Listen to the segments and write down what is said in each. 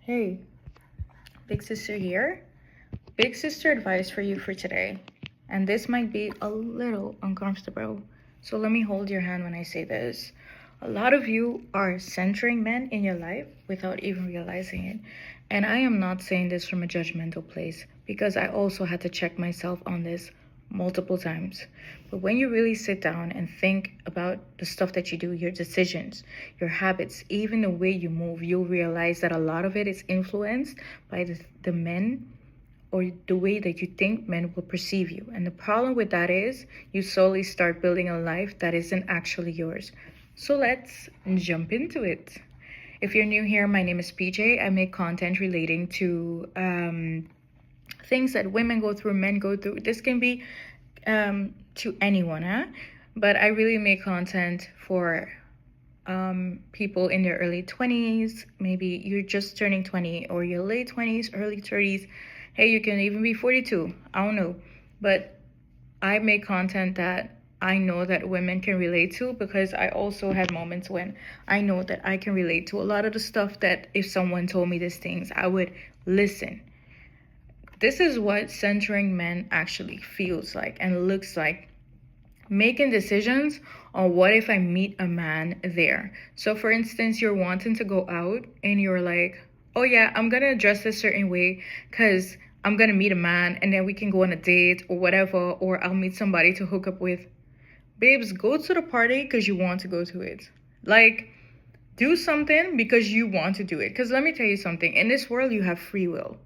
Hey, Big Sister here. Big Sister advice for you for today. And this might be a little uncomfortable. So let me hold your hand when I say this. A lot of you are centering men in your life without even realizing it. And I am not saying this from a judgmental place because I also had to check myself on this multiple times. But when you really sit down and think about the stuff that you do, your decisions, your habits, even the way you move, you'll realize that a lot of it is influenced by the men or the way that you think men will perceive you. And the problem with that is you slowly start building a life that isn't actually yours. So let's jump into it. If you're new here, my name is PJ. I make content relating to things that women go through, men go through. This can be to anyone, huh? But I really make content for people in their early 20s. Maybe you're just turning 20 or your late 20s, early 30s. Hey, you can even be 42. I don't know. But I make content that I know that women can relate to because I also had moments when I know that I can relate to a lot of the stuff that if someone told me these things, I would listen. This is what centering men actually feels like and looks like. Making decisions on what if I meet a man there. So for instance, you're wanting to go out and you're like, oh yeah, I'm gonna dress a certain way because I'm gonna meet a man and then we can go on a date or whatever, or I'll meet somebody to hook up with. Babes, go to the party because you want to go to it. Like, do something because you want to do it. Because let me tell you something, in this world you have free will.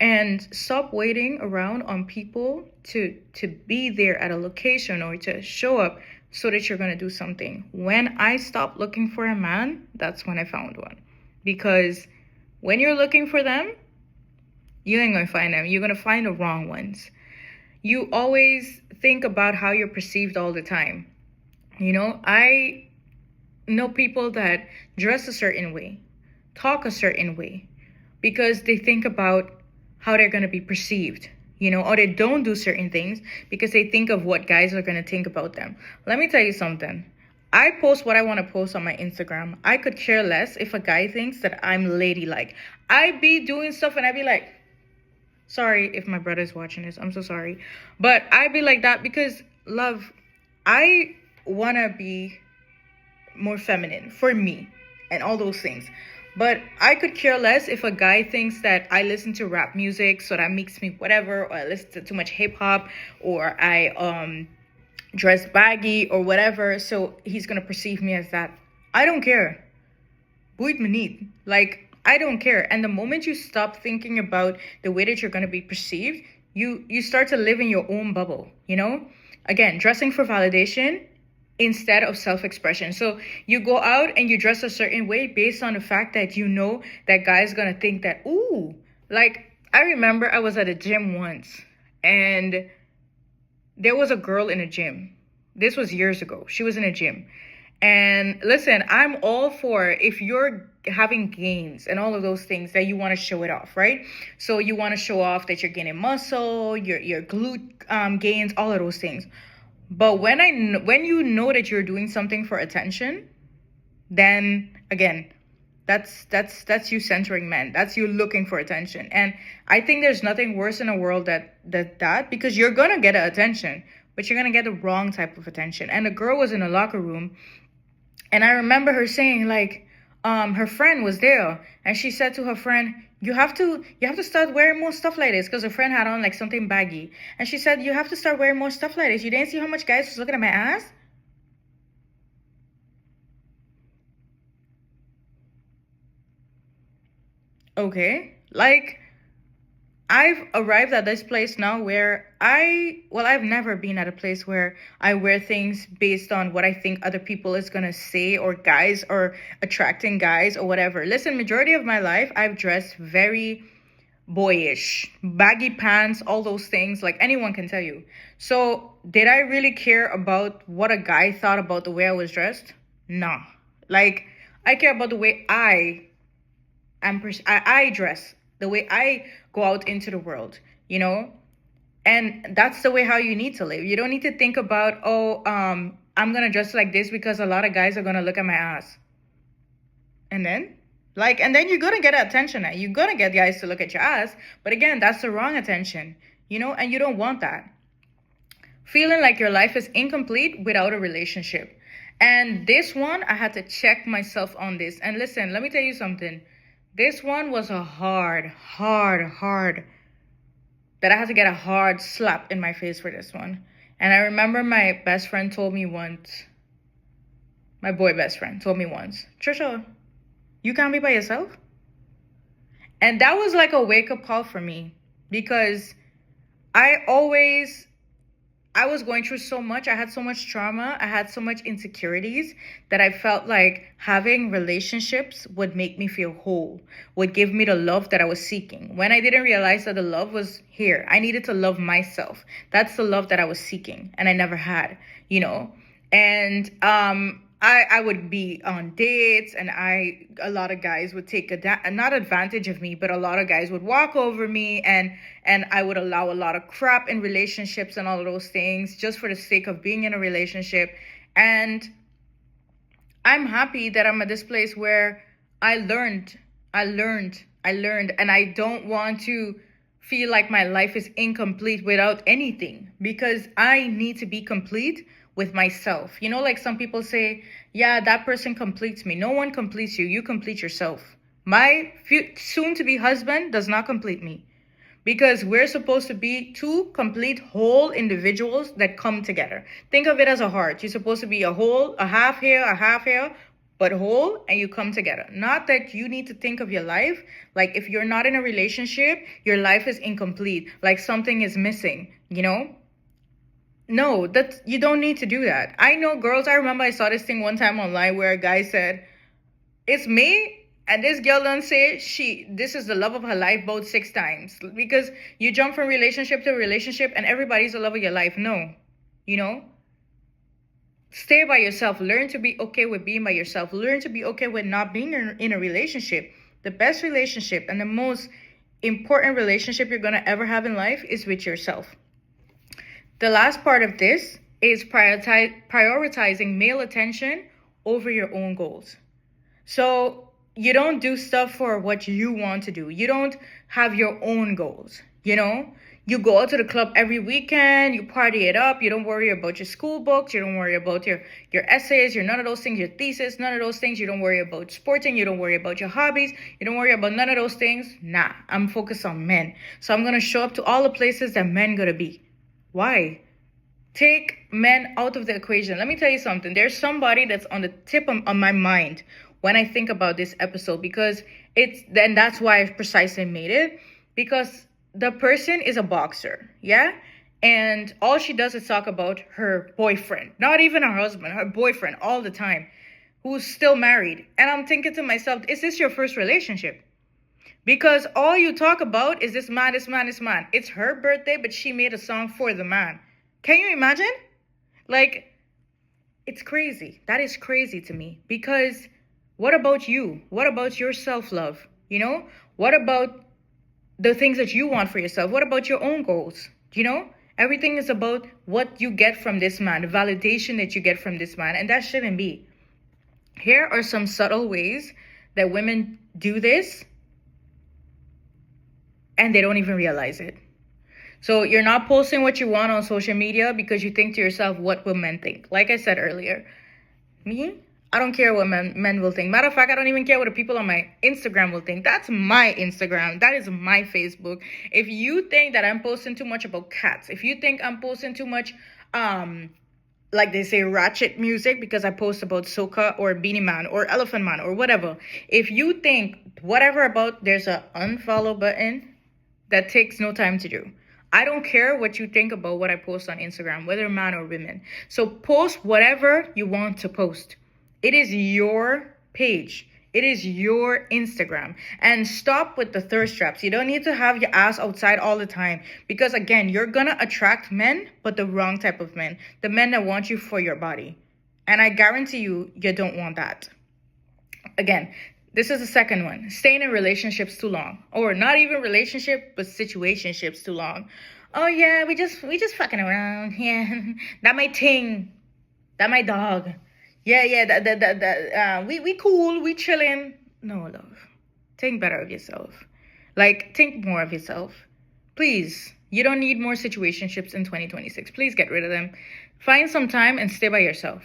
And stop waiting around on people to be there at a location or to show up so that you're going to do something. When I stopped looking for a man, that's when I found one. Because when you're looking for them, you ain't going to find them. You're going to find the wrong ones. You always think about how you're perceived all the time. You know, I know people that dress a certain way, talk a certain way, because they think about how they're going to be perceived, you know, or they don't do certain things because they think of what guys are going to think about them. Let me tell you something. I post what I want to post on my Instagram. I could care less if a guy thinks that I'm ladylike. I be doing stuff and I be like, sorry if my brother's watching this. I'm so sorry. But I be like that because, love, I want to be more feminine for me and all those things. But I could care less if a guy thinks that I listen to rap music, so that makes me whatever, or I listen to too much hip hop, or I dress baggy or whatever, so he's gonna perceive me as that. I don't care. Buit me need. Like, I don't care. And the moment you stop thinking about the way that you're gonna be perceived, you start to live in your own bubble, you know? Again, dressing for validation instead of self-expression. So you go out and you dress a certain way based on the fact that you know that guy's gonna think that, ooh, like I remember I was at a gym once and there was a girl in a gym. This was years ago. She was in a gym. And listen, I'm all for if you're having gains and all of those things that you want to show it off, right? So you want to show off that you're gaining muscle, your glute gains, all of those things. But when you know that you're doing something for attention, then again, that's you centering men. That's you looking for attention. And I think there's nothing worse in a world that because you're gonna get attention, but you're gonna get the wrong type of attention. And the girl was in a locker room, and I remember her saying like, her friend was there, and she said to her friend, you have to start wearing more stuff like this, because her friend had on like something baggy, and she said, you have to start wearing more stuff like this. You didn't see how much guys was looking at my ass? Okay, like I've arrived at this place now where I've never been at a place where I wear things based on what I think other people is gonna say, or guys, or attracting guys or whatever. Listen, majority of my life I've dressed very boyish, baggy pants, all those things, like anyone can tell you. So did I really care about what a guy thought about the way I was dressed? Nah. Like, I care about the way I dress, the way I go out into the world, you know? And that's the way how you need to live. You don't need to think about, I'm gonna dress like this because a lot of guys are gonna look at my ass. And then, Like, and then you're gonna get attention. You're gonna get guys to look at your ass. But again, that's the wrong attention, you know, and you don't want that. Feeling like your life is incomplete without a relationship. And this one, I had to check myself on this. And listen, let me tell you something. This one was a hard, that I had to get a hard slap in my face for this one. And I remember my best friend told me once, my boy best friend told me once, Trisha, you can't be by yourself? And that was like a wake-up call for me, because I was going through so much. I had so much trauma. I had so much insecurities that I felt like having relationships would make me feel whole, would give me the love that I was seeking. When I didn't realize that the love was here, I needed to love myself. That's the love that I was seeking, and I never had, you know. And I would be on dates, and a lot of guys would take not advantage of me, but a lot of guys would walk over me, and I would allow a lot of crap in relationships and all of those things just for the sake of being in a relationship. And I'm happy that I'm at this place where I learned, and I don't want to feel like my life is incomplete without anything, because I need to be complete with myself. You know, like some people say, yeah, that person completes me. No one completes you. You complete yourself. My soon-to-be husband does not complete me, because we're supposed to be two complete whole individuals that come together. Think of it as a heart. You're supposed to be a whole, a half here, but whole, and you come together. Not that you need to think of your life like if you're not in a relationship, your life is incomplete, like something is missing, you know? No, that you don't need to do that. I know girls, I remember I saw this thing one time online where a guy said, it's me, and this girl done say this is the love of her life about 6 times. Because you jump from relationship to relationship and everybody's the love of your life. No, you know? Stay by yourself. Learn to be okay with being by yourself. Learn to be okay with not being in a relationship. The best relationship and the most important relationship you're gonna ever have in life is with yourself. The last part of this is prioritizing male attention over your own goals. So you don't do stuff for what you want to do. You don't have your own goals, you know? You go out to the club every weekend, you party it up, you don't worry about your school books, you don't worry about your essays, none of those things, your thesis, none of those things. You don't worry about sporting, you don't worry about your hobbies, you don't worry about none of those things. Nah, I'm focused on men. So I'm gonna show up to all the places that men gotta be. Why? Take men out of the equation. Let me tell you something. There's somebody that's on the tip of my mind when I think about this episode, because that's why I precisely made it, because the person is a boxer, yeah? And all she does is talk about her boyfriend, not even her husband, her boyfriend all the time, who's still married. And I'm thinking to myself, is this your first relationship? Because all you talk about is this man. It's her birthday, but she made a song for the man. Can you imagine? Like, it's crazy. That is crazy to me. Because what about you? What about your self-love? You know? What about the things that you want for yourself? What about your own goals? You know? Everything is about what you get from this man, the validation that you get from this man. And that shouldn't be. Here are some subtle ways that women do this, and they don't even realize it. So you're not posting what you want on social media because you think to yourself, what will men think? Like I said earlier, me, I don't care what men will think. Matter of fact, I don't even care what the people on my Instagram will think. That's my Instagram. That is my Facebook. If you think that I'm posting too much about cats, if you think I'm posting too much, like they say, ratchet music because I post about Soca or Beanie Man or Elephant Man or whatever. If you think whatever about, there's a unfollow button that takes no time to do. I don't care what you think about what I post on Instagram, whether man or women. So post whatever you want to post. It is your page. It is your Instagram. And stop with the thirst traps. You don't need to have your ass outside all the time. Because again, you're going to attract men, but the wrong type of men. The men that want you for your body. And I guarantee you, you don't want that. Again, this is the second one. Staying in relationships too long. Or not even relationship, but situationships too long. Oh yeah, we just fucking around. Yeah. That my ting. That my dog. Yeah, we cool, we chilling. No, love. think better of yourself. Like, think more of yourself. Please, you don't need more situationships in 2026. Please get rid of them. Find some time and stay by yourself.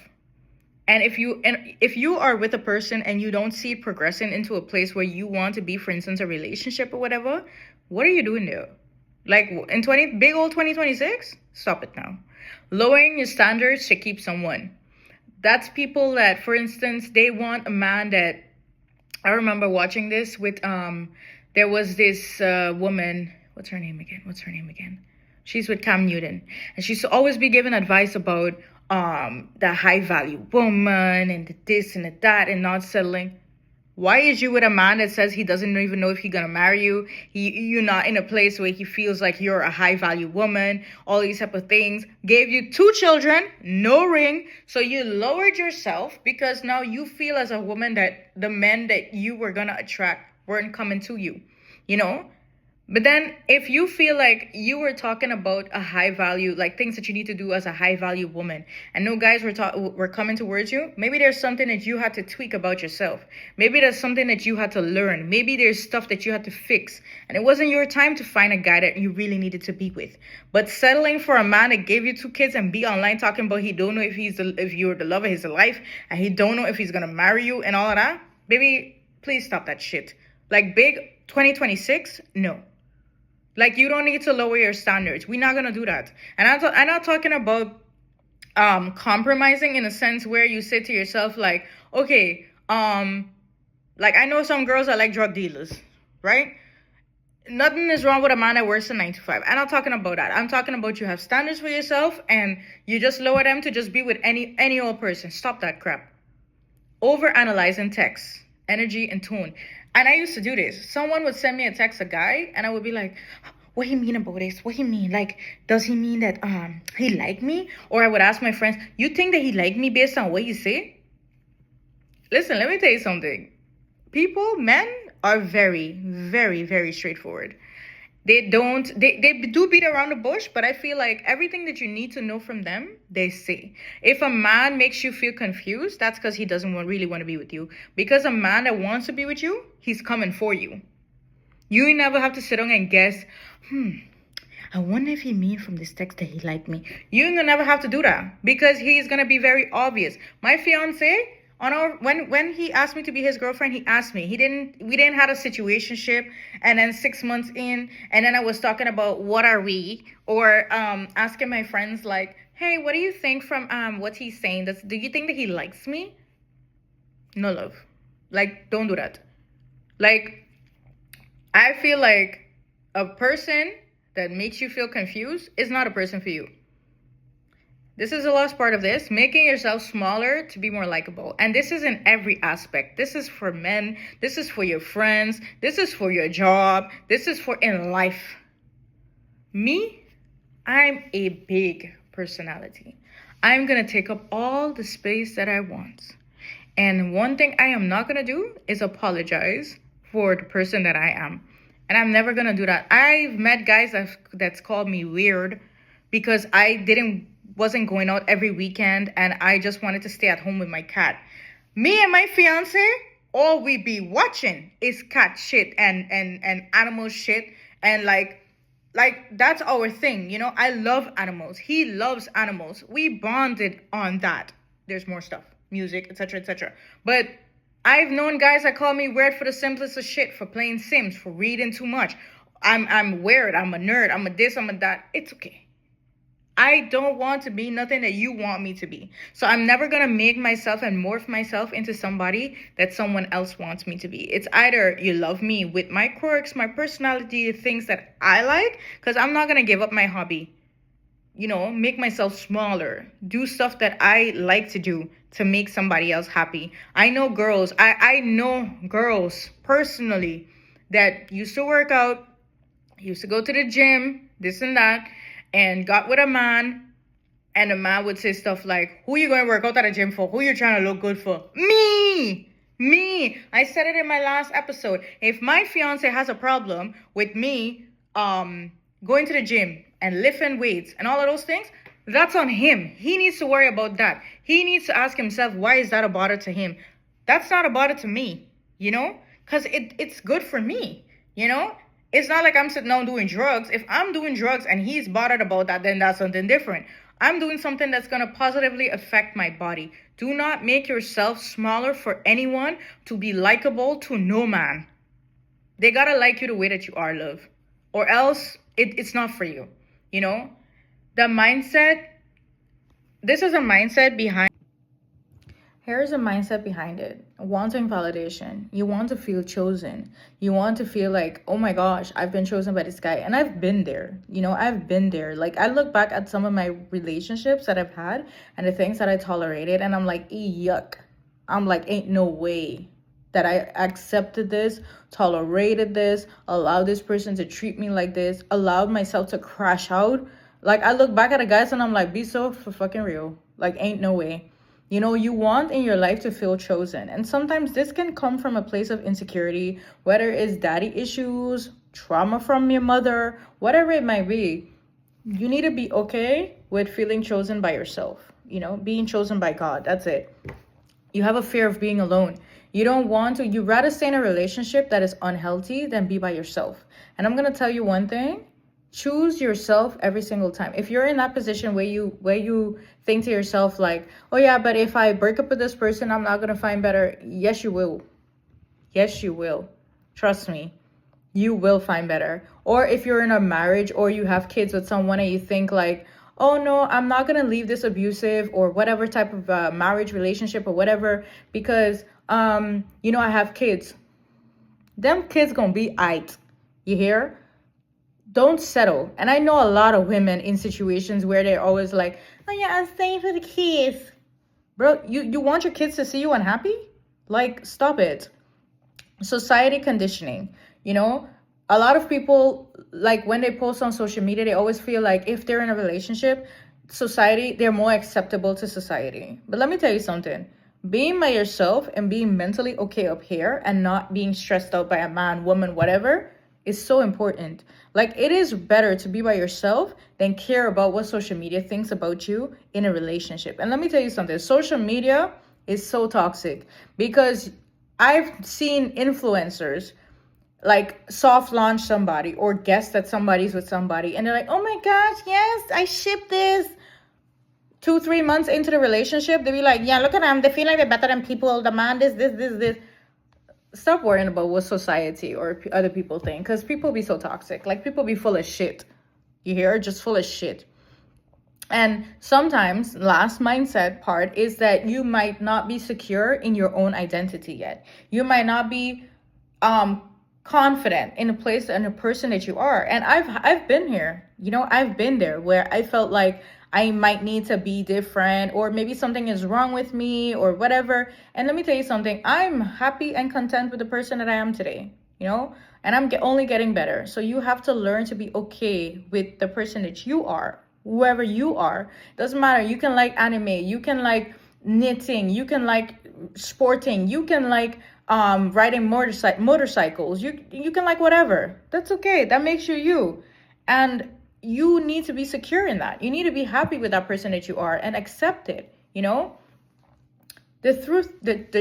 And if you are with a person and you don't see it progressing into a place where you want to be, for instance, a relationship or whatever, what are you doing there? Like in big old 2026? Stop it now. Lowering your standards to keep someone. That's people that, for instance, they want a man that, I remember watching this with there was this woman, what's her name again? She's with Cam Newton, and she used to always be giving advice about the high value woman and the this and the that and not settling. Why is you with a man that says he doesn't even know if he's gonna marry you? You're not in a place where he feels like you're a high value woman, all these type of things. Gave you 2 children, no ring. So you lowered yourself because now you feel as a woman that the men that you were gonna attract weren't coming to you, you know? But then if you feel like you were talking about a high value, like things that you need to do as a high value woman, and no guys were coming towards you, maybe there's something that you had to tweak about yourself. Maybe there's something that you had to learn. Maybe there's stuff that you had to fix. And it wasn't your time to find a guy that you really needed to be with. But settling for a man that gave you 2 kids and be online talking about he don't know if you're the love of his life, and he don't know if he's gonna marry you and all of that, baby, please stop that shit. Like big 2026, no. Like, you don't need to lower your standards. We're not going to do that. And I'm not talking about compromising in a sense where you say to yourself, like, okay, like, I know some girls that like drug dealers, right? Nothing is wrong with a man that works a 9 to 5. I'm not talking about that. I'm talking about you have standards for yourself and you just lower them to just be with any old person. Stop that crap. Over-analyzing text, energy, and tone. And I used to do this. Someone would send me a text, a guy, and I would be like, what he mean about this? What he mean? Like, does he mean that he like me? Or I would ask my friends, you think that he like me based on what you say? Listen, let me tell you something. Men are very, very, very straightforward. They do beat around the bush, but I feel like everything that you need to know from them, they say. If a man makes you feel confused, that's because he doesn't really want to be with you. Because a man that wants to be with you, he's coming for you. You never have to sit down and guess, I wonder if he mean from this text that he like me. You ain't gonna never have to do that because he's gonna be very obvious. My fiance, when he asked me to be his girlfriend, he asked me. We didn't have a situationship, and then 6 months in, and then I was talking about what are we, or asking my friends like, hey, what do you think from what he's saying? Do you think that he likes me? No, love. Like, don't do that. Like, I feel like a person that makes you feel confused is not a person for you. This is the last part of this, making yourself smaller to be more likable. And this is in every aspect. This is for men. This is for your friends. This is for your job. This is for in life. Me, I'm a big personality. I'm going to take up all the space that I want. And one thing I am not going to do is apologize for the person that I am. And I'm never going to do that. I've met guys that's called me weird because I wasn't going out every weekend and I just wanted to stay at home with my cat. Me and my fiance, all we be watching is cat shit and animal shit, and like that's our thing, you know. I love animals. He loves animals. We bonded on that. There's more stuff, music, etc., etc. But I've known guys that call me weird for the simplest of shit, for playing Sims, for reading too much. I'm weird. I'm a nerd. I'm a this. I'm a that. It's okay. I don't want to be nothing that you want me to be. So I'm never going to make myself and morph myself into somebody that someone else wants me to be. It's either you love me with my quirks, my personality, the things that I like, because I'm not going to give up my hobby. You know, make myself smaller. Do stuff that I like to do to make somebody else happy. I know girls. I know girls personally that used to work out, used to go to the gym, this and that, and got with a man, and the man would say stuff like, who you going to work out at the gym for? Who you trying to look good for? Me! I said it in my last episode. If my fiance has a problem with me going to the gym and lifting weights and all of those things, that's on him. He needs to worry about that. He needs to ask himself, why is that a bother to him? That's not a bother to me, you know? because it's good for me, you know? It's not like I'm sitting down doing drugs. If I'm doing drugs and he's bothered about that, then that's something different. I'm doing something that's going to positively affect my body. Do not make yourself smaller for anyone to be likable to no man. They got to like you the way that you are, love. Or else it's not for you, you know? The mindset, this is a mindset behind. Here's a mindset behind it. Wanting validation. You want to feel chosen. You want to feel like, oh my gosh, I've been chosen by this guy. And I've been there. You know, I've been there. Like, I look back at some of my relationships that I've had and the things that I tolerated, and I'm like, yuck. I'm like, ain't no way that I accepted this, tolerated this, allowed this person to treat me like this, allowed myself to crash out. Like, I look back at the guys and I'm like, be so for fucking real. Like, ain't no way. You know, you want in your life to feel chosen. And sometimes this can come from a place of insecurity, whether it's daddy issues, trauma from your mother, whatever it might be. You need to be okay with feeling chosen by yourself, you know, being chosen by God. That's it. You have a fear of being alone. You don't want to, you'd rather stay in a relationship that is unhealthy than be by yourself. And I'm going to tell you one thing. Choose yourself every single time. If you're in that position where you think to yourself like, oh yeah, but if I break up with this person, I'm not gonna find better. Yes, you will. Yes, you will. Trust me. You will find better. Or if you're in a marriage or you have kids with someone and you think like, oh no, I'm not gonna leave this abusive or whatever type of marriage relationship or whatever because you know, I have kids. Them kids gonna be aight. You hear? Don't settle. And I know a lot of women in situations where they're always like, oh yeah, I'm staying for the kids. Bro, you want your kids to see you unhappy? Like, stop it. Society conditioning, you know? A lot of people, like when they post on social media, they always feel like if they're in a relationship, society, they're more acceptable to society. But let me tell you something. Being by yourself and being mentally okay up here and not being stressed out by a man, woman, whatever, is so important. Like, it is better to be by yourself than care about what social media thinks about you in a relationship. And let me tell you something, social media is so toxic because I've seen influencers like soft launch somebody or guess that somebody's with somebody and they're like, oh my gosh, yes, I ship this. 2-3 months into the relationship, they be like, yeah, look at them, they feel like they're better than people, the man this. Stop worrying about what society or other people think, because people be so toxic. Like, people be full of shit. You hear? Just full of shit. And sometimes last mindset part is that you might not be secure in your own identity yet. You might not be confident in a place and a person that you are. And I've been here. You know, I've been there where I felt like I might need to be different, or maybe something is wrong with me or whatever. And let me tell you something, I'm happy and content with the person that I am today, you know, and I'm only getting better. So you have to learn to be okay with the person that you are, whoever you are. Doesn't matter. You can like anime, you can like knitting, you can like sporting, you can like riding motorcycles, you can like whatever. That's okay. That makes you you. And you need to be secure in that. You need to be happy with that person that you are and accept it, you know? The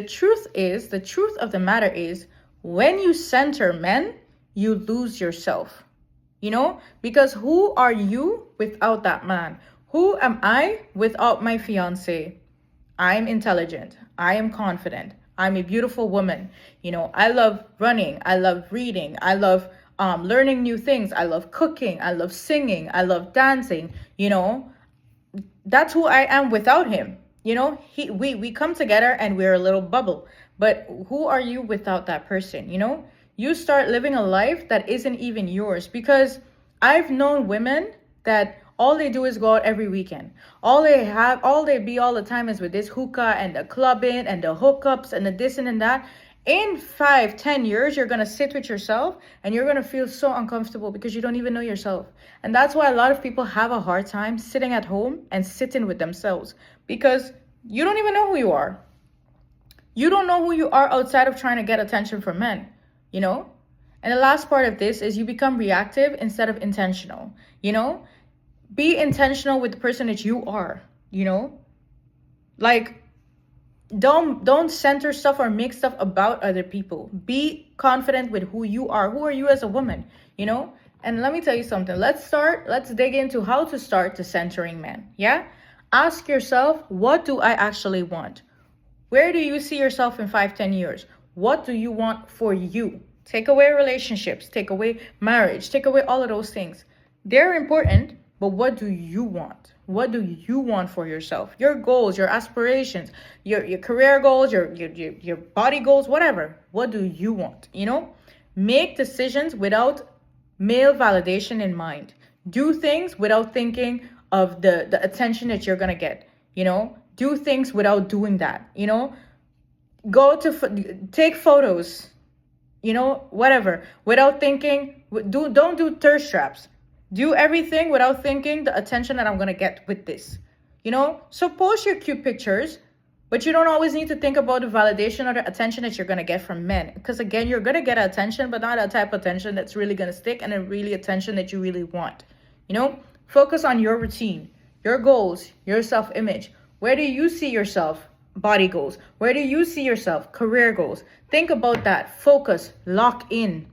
truth of the matter is, when you center men, you lose yourself, you know? Because who are you without that man? Who am I without my fiance? I am intelligent. I am confident. I'm a beautiful woman. You know, I love running. I love reading. I love learning new things. I love cooking. I love singing. I love dancing. You know, that's who I am without him. You know, we come together and we're a little bubble. But who are you without that person? You know, you start living a life that isn't even yours, because I've known women that all they do is go out every weekend. All they be all the time is with this hookah and the clubbing and the hookups and the this and that. In 5-10 years, you're going to sit with yourself and you're going to feel so uncomfortable because you don't even know yourself. And that's why a lot of people have a hard time sitting at home and sitting with themselves, because you don't even know who you are. You don't know who you are outside of trying to get attention from men, you know? And the last part of this is you become reactive instead of intentional, you know? Be intentional with the person that you are, you know? Like, don't center stuff or make stuff about other people. Be confident with who you are. Who are you as a woman, you know? And let me tell you something. Let's dig into how to start to centering men. Yeah? Ask yourself, what do I actually want? Where do you see yourself in 5-10 years? What do you want for you? Take away relationships, take away marriage, take away all of those things. They're important, but what do you want? What do you want for yourself? Your goals, your aspirations, your career goals, your body goals, whatever. What do you want? You know? Make decisions without male validation in mind. Do things without thinking of the attention that you're gonna get. You know? Do things without doing that. You know? Take photos, you know, whatever, without thinking. Don't do thirst traps. Do everything without thinking the attention that I'm gonna get with this, you know. So post your cute pictures, but you don't always need to think about the validation or the attention that you're gonna get from men, because again, you're gonna get attention, but not a type of attention that's really gonna stick, and a really attention that you really want. You know, focus on your routine, your goals, your self-image. Where do you see yourself? Body goals. Where do you see yourself? Career goals. Think about that. Focus. Lock in.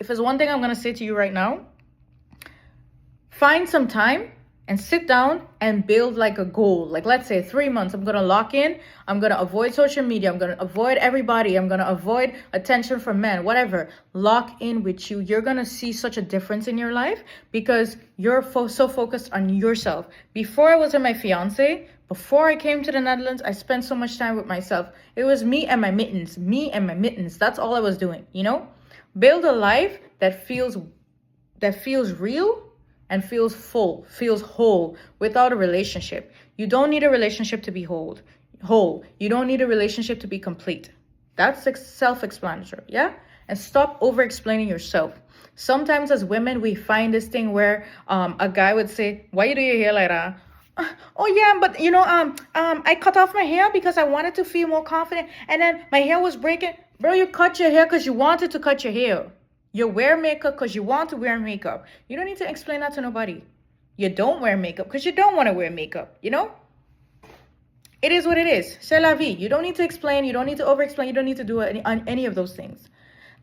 If there's one thing I'm going to say to you right now, find some time and sit down and build like a goal. Like, let's say 3 months, I'm going to lock in. I'm going to avoid social media. I'm going to avoid everybody. I'm going to avoid attention from men, whatever. Lock in with you. You're going to see such a difference in your life because you're so focused on yourself. Before I was with my fiance, before I came to the Netherlands, I spent so much time with myself. It was me and my mittens, me and my mittens. That's all I was doing, you know? Build a life that feels real and feels full, feels whole without a relationship. You don't need a relationship to be whole. You don't need a relationship to be complete. That's self-explanatory, yeah? And stop over-explaining yourself. Sometimes as women, we find this thing where a guy would say, why you do your hair like that? Oh yeah, but you know, I cut off my hair because I wanted to feel more confident, and then my hair was breaking. Bro, you cut your hair because you wanted to cut your hair. You wear makeup because you want to wear makeup. You don't need to explain that to nobody. You don't wear makeup because you don't want to wear makeup, you know? It is what it is. C'est la vie. You don't need to explain. You don't need to over-explain. You don't need to do any of those things.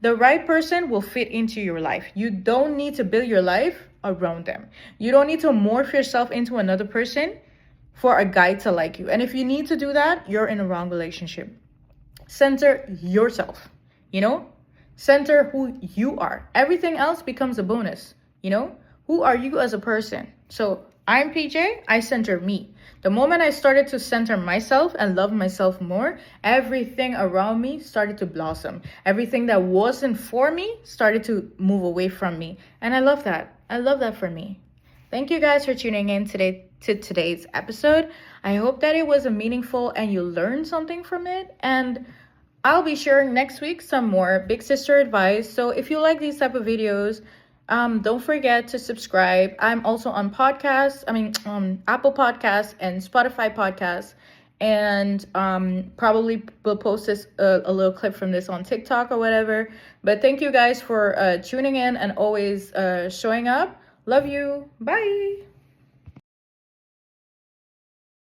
The right person will fit into your life. You don't need to build your life around them. You don't need to morph yourself into another person for a guy to like you. And if you need to do that, you're in a wrong relationship. Center yourself, you know? Center who you are. Everything else becomes a bonus, you know? Who are you as a person? So I'm PJ, I center me. The moment I started to center myself and love myself more, everything around me started to blossom. Everything that wasn't for me started to move away from me. And I love that. I love that for me. Thank you guys for tuning in today to today's episode. I hope that it was meaningful and you learned something from it. And I'll be sharing next week some more Big Sister advice. So if you like these type of videos, don't forget to subscribe. I'm also on podcasts. Apple Podcasts and Spotify Podcasts. And probably will post this a little clip from this on TikTok or whatever. But thank you guys for tuning in and always showing up. Love you. Bye.